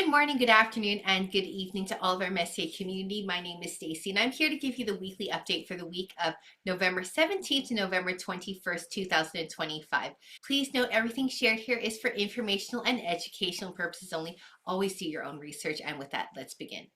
Good morning, good afternoon, and good evening to all of our Messier community. My name is Stacy, and I'm here to give you the weekly update for the week of November 17th to November 21st, 2025. Please note everything shared here is for informational and educational purposes only. Always do your own research, and with that, let's begin.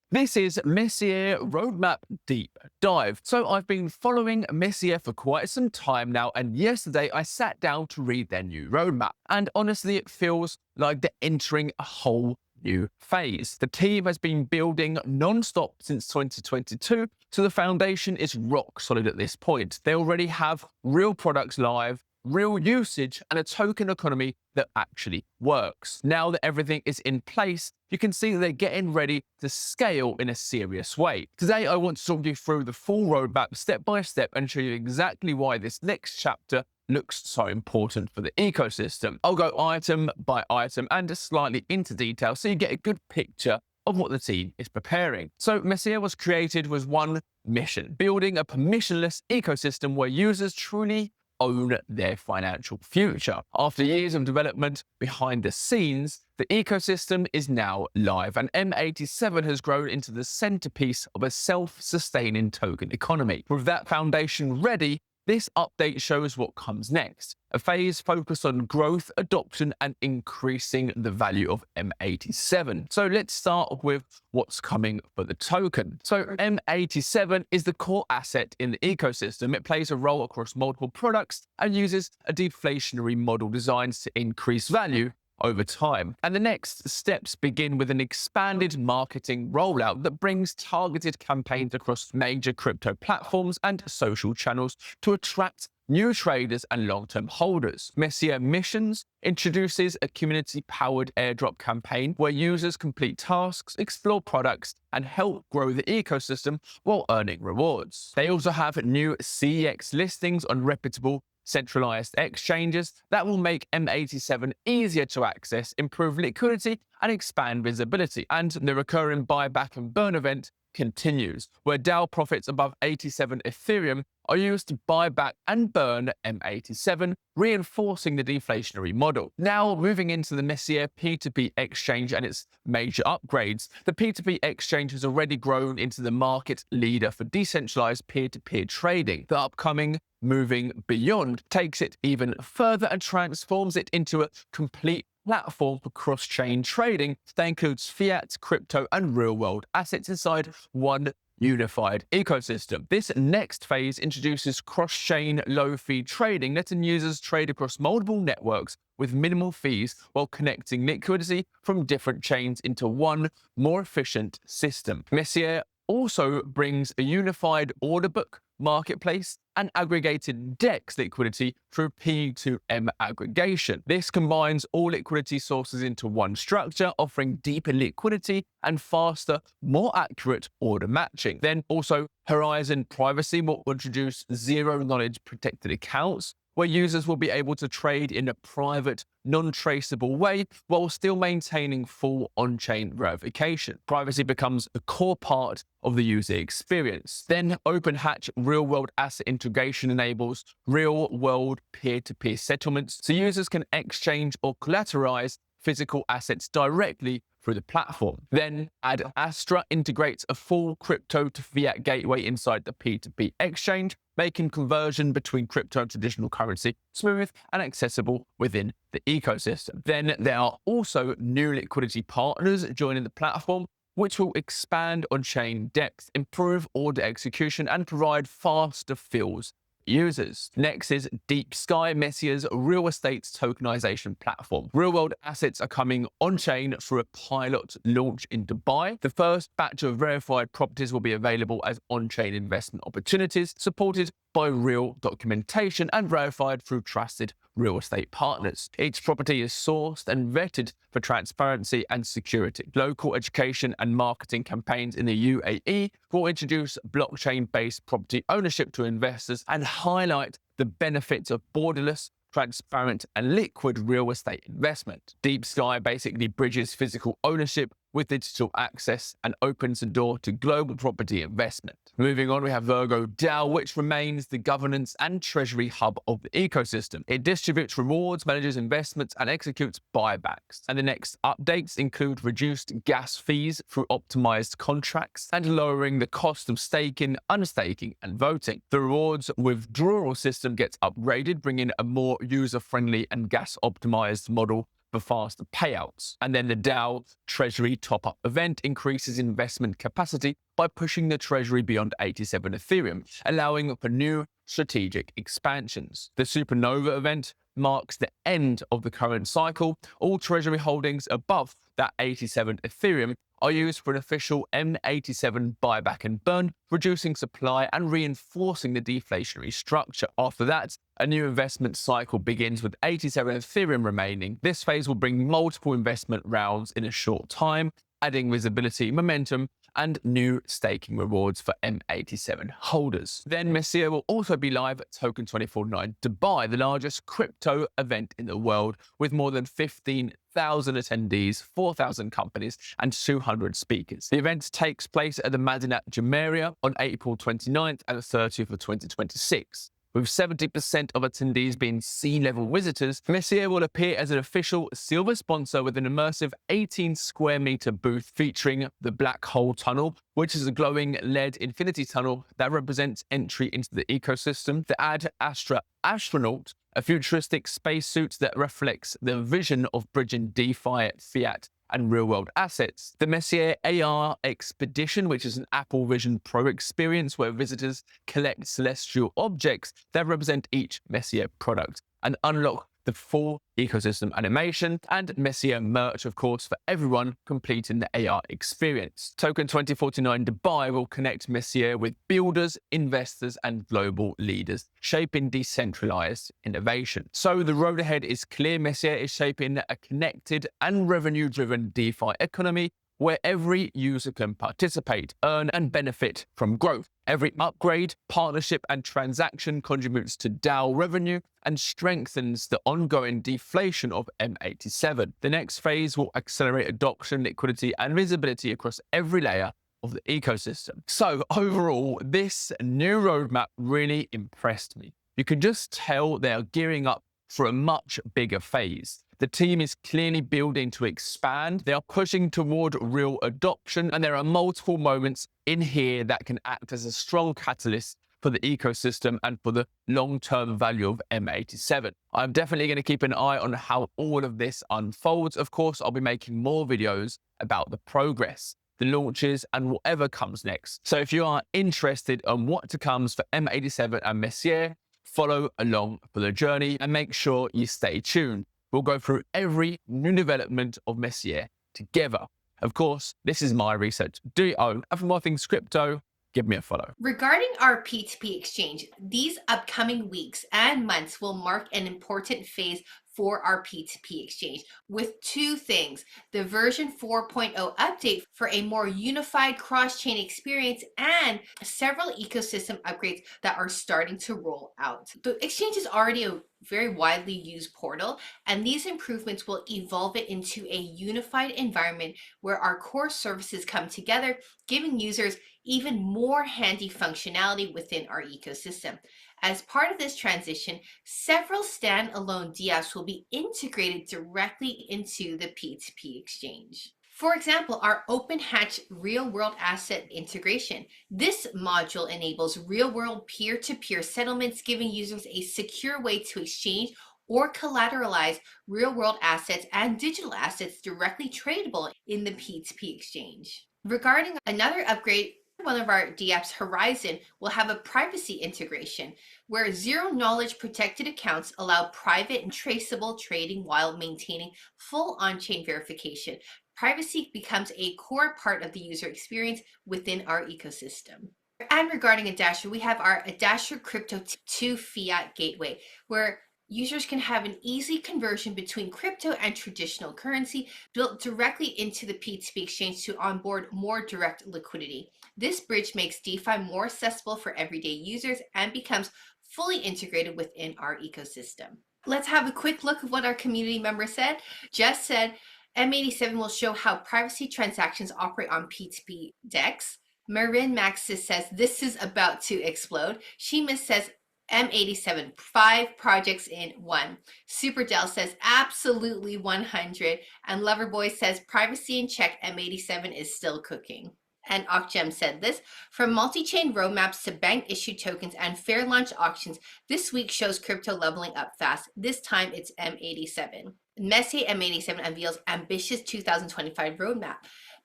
This is Messier Roadmap Deep Dive. So I've been following Messier for quite some time now, and yesterday I sat down to read their new roadmap. And honestly, it feels like they're entering a whole new phase. The team has been building non-stop since 2022, so the foundation is rock solid at this point. They already have real products live, real usage, and a token economy that actually works. Now that everything is in place, you can see that they're getting ready to scale in a serious way. Today, I want to talk you through the full roadmap step by step and show you exactly why this next chapter looks so important for the ecosystem. I'll go item by item and slightly into detail so you get a good picture of what the team is preparing. So Messier was created with one mission: building a permissionless ecosystem where users truly own their financial future. After years of development behind the scenes, the ecosystem is now live, and M87 has grown into the centerpiece of a self-sustaining token economy. With that foundation ready, this update shows what comes next, a phase focused on growth, adoption, and increasing the value of M87. So let's start with what's coming for the token. So M87 is the core asset in the ecosystem. It plays a role across multiple products and uses a deflationary model designed to increase value over time. And the next steps begin with an expanded marketing rollout that brings targeted campaigns across major crypto platforms and social channels to attract new traders and long-term holders. Messier Missions introduces a community-powered airdrop campaign where users complete tasks, explore products, and help grow the ecosystem while earning rewards. They also have new CEX listings on reputable centralized exchanges that will make M87 easier to access, improve liquidity, and expand visibility. And the recurring buyback and burn event continues, where DAO profits above 87 Ethereum are used to buy back and burn M87, reinforcing the deflationary model. Now, moving into the Messier P2P Exchange and its major upgrades, the P2P Exchange has already grown into the market leader for decentralized peer-to-peer trading. The upcoming Moving Beyond takes it even further and transforms it into a complete platform for cross-chain trading that includes fiat, crypto, and real-world assets inside one unified ecosystem. This next phase introduces cross-chain low-fee trading, letting users trade across multiple networks with minimal fees while connecting liquidity from different chains into one more efficient system. Messier also brings a unified order book, marketplace, and aggregated DEX liquidity through P2M aggregation. This combines all liquidity sources into one structure, offering deeper liquidity and faster, more accurate order matching. Then also Horizon Privacy will introduce zero-knowledge protected accounts, where users will be able to trade in a private, non-traceable way while still maintaining full on-chain verification. Privacy becomes a core part of the user experience. Then OpenHatch real-world asset integration enables real-world peer-to-peer settlements, so users can exchange or collateralize physical assets directly through the platform. Then Adastra integrates a full crypto to fiat gateway inside the P2P exchange, making conversion between crypto and traditional currency smooth and accessible within the ecosystem. Then there are also new liquidity partners joining the platform, which will expand on-chain depth, improve order execution, and provide faster fills users. Next is DeepSky, Messier's real estate tokenization platform. Real-world assets are coming on-chain through a pilot launch in Dubai. The first batch of verified properties will be available as on-chain investment opportunities, supported by real documentation and verified through trusted real estate partners. Each property is sourced and vetted for transparency and security. Local education and marketing campaigns in the UAE will introduce blockchain-based property ownership to investors and highlight the benefits of borderless, transparent, and liquid real estate investment. DeepSky basically bridges physical ownership with digital access and opens the door to global property investment. Moving on, we have Virgo DAO, which remains the governance and treasury hub of the ecosystem. It distributes rewards, manages investments, and executes buybacks. And the next updates include reduced gas fees through optimized contracts and lowering the cost of staking, unstaking, and voting. The rewards withdrawal system gets upgraded, bringing a more user-friendly and gas-optimized model for faster payouts. And then the DAO Treasury top-up event increases investment capacity by pushing the Treasury beyond 87 Ethereum, allowing for new strategic expansions. The Supernova event marks the end of the current cycle. All Treasury holdings above that 87 Ethereum are used for an official M87 buyback and burn, reducing supply and reinforcing the deflationary structure. After that, a new investment cycle begins with 87 Ethereum remaining. This phase will bring multiple investment rounds in a short time, adding visibility, momentum, and new staking rewards for M87 holders. Then Messier will also be live at Token 24/9 Dubai, the largest crypto event in the world, with more than 15,000 attendees, 4,000 companies, and 200 speakers. The event takes place at the Madinat Jumeirah on April 29th and 30th of 2026. With 70% of attendees being C-level visitors, Messier will appear as an official silver sponsor with an immersive 18-square-meter booth featuring the Black Hole Tunnel, which is a glowing LED infinity tunnel that represents entry into the ecosystem. The Adastra astronaut, a futuristic spacesuit that reflects the vision of bridging DeFi, Fiat, and real-world assets. The Messier AR Expedition, which is an Apple Vision Pro experience where visitors collect celestial objects that represent each Messier product and unlock the full ecosystem animation, and Messier merch, of course, for everyone completing the AR experience. Token 2049 Dubai will connect Messier with builders, investors, and global leaders, shaping decentralized innovation. So the road ahead is clear. Messier is shaping a connected and revenue-driven DeFi economy where every user can participate, earn, and benefit from growth. Every upgrade, partnership, and transaction contributes to DAO revenue and strengthens the ongoing deflation of M87. The next phase will accelerate adoption, liquidity, and visibility across every layer of the ecosystem. So overall, this new roadmap really impressed me. You can just tell they are gearing up for a much bigger phase. The team is clearly building to expand. They are pushing toward real adoption, and there are multiple moments in here that can act as a strong catalyst for the ecosystem and for the long-term value of M87. I'm definitely going to keep an eye on how all of this unfolds. Of course, I'll be making more videos about the progress, the launches, and whatever comes next. So if you are interested on what to comes for M87 and Messier, follow along for the journey and make sure you stay tuned. We'll go through every new development of Messier together. Of course, this is my research. Do your own. And for more things crypto, give me a follow. Regarding our P2P exchange, these upcoming weeks and months will mark an important phase for our P2P exchange with two things: the version 4.0 update for a more unified cross-chain experience and several ecosystem upgrades that are starting to roll out. The exchange is already a very widely used portal, and these improvements will evolve it into a unified environment where our core services come together, giving users even more handy functionality within our ecosystem. As part of this transition, several standalone DApps will be integrated directly into the P2P exchange. For example, our OpenHatch real-world asset integration. This module enables real-world peer-to-peer settlements, giving users a secure way to exchange or collateralize real-world assets and digital assets directly tradable in the P2P exchange. Regarding another upgrade, one of our DApps, Horizon, will have a privacy integration where zero-knowledge protected accounts allow private and traceable trading while maintaining full on-chain verification. Privacy becomes a core part of the user experience within our ecosystem. And regarding Adastra, we have our Adastra Crypto to Fiat Gateway, where users can have an easy conversion between crypto and traditional currency built directly into the P2P exchange to onboard more direct liquidity. This bridge makes DeFi more accessible for everyday users and becomes fully integrated within our ecosystem. Let's have a quick look at what our community member said. Jess said, M87 will show how privacy transactions operate on P2P DEX. Marin Maxis says this is about to explode. Sheamus says M87, 5 projects in 1. Superdell says absolutely 100. And Loverboy says privacy in check, M87 is still cooking. And Ocgem said this, from multi-chain roadmaps to bank-issued tokens and fair launch auctions, this week shows crypto leveling up fast. This time it's M87. Messier M87 unveils ambitious 2025 roadmap.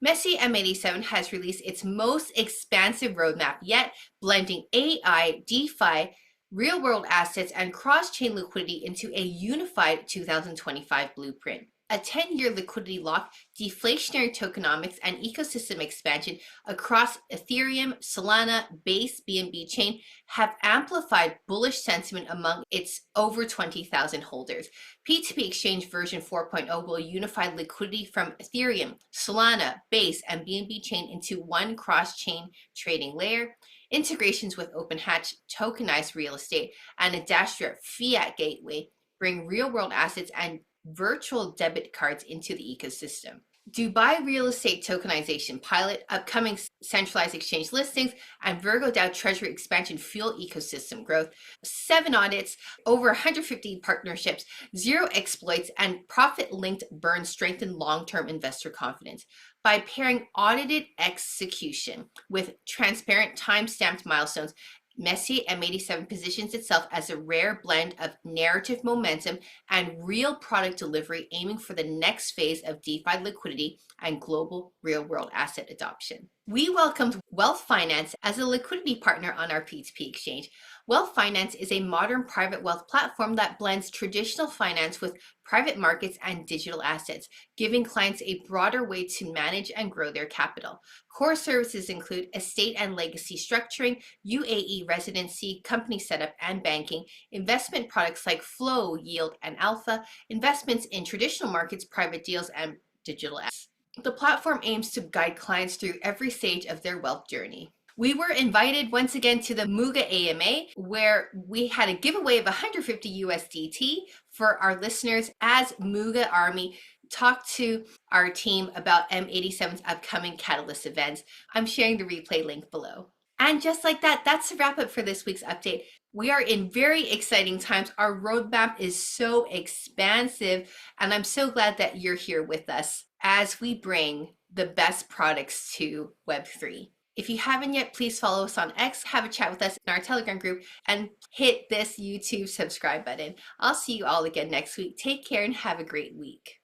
Messier M87 has released its most expansive roadmap yet, blending AI, DeFi, real-world assets, and cross-chain liquidity into a unified 2025 blueprint. A 10-year liquidity lock, deflationary tokenomics, and ecosystem expansion across Ethereum, Solana, Base, BNB Chain have amplified bullish sentiment among its over 20,000 holders. P2P Exchange version 4.0 will unify liquidity from Ethereum, Solana, Base, and BNB Chain into one cross-chain trading layer. Integrations with OpenHatch, tokenized real estate, and Adastra Fiat Gateway bring real-world assets and virtual debit cards into the ecosystem. Dubai real estate tokenization pilot, upcoming centralized exchange listings, and Virgo DAO treasury expansion fuel ecosystem growth. 7 audits, over 150 partnerships, 0 exploits, and profit-linked burn strengthen long-term investor confidence. By pairing audited execution with transparent time-stamped milestones, Messier M87 positions itself as a rare blend of narrative momentum and real product delivery, aiming for the next phase of DeFi liquidity and global real-world asset adoption. We welcomed Welf Finance as a liquidity partner on our P2P exchange. Welf Finance is a modern private wealth platform that blends traditional finance with private markets and digital assets, giving clients a broader way to manage and grow their capital. Core services include estate and legacy structuring, UAE residency, company setup and banking, investment products like Flow, Yield, and Alpha, investments in traditional markets, private deals, and digital assets. The platform aims to guide clients through every stage of their wealth journey. We were invited once again to the Muga AMA, where we had a giveaway of 150 USDT for our listeners as Muga Army talked to our team about M87's upcoming Catalyst events. I'm sharing the replay link below. And just like that, that's a wrap up for this week's update. We are in very exciting times. Our roadmap is so expansive, and I'm so glad that you're here with us as we bring the best products to Web3. If you haven't yet, please follow us on X, have a chat with us in our Telegram group, and hit this YouTube subscribe button. I'll see you all again next week. Take care and have a great week.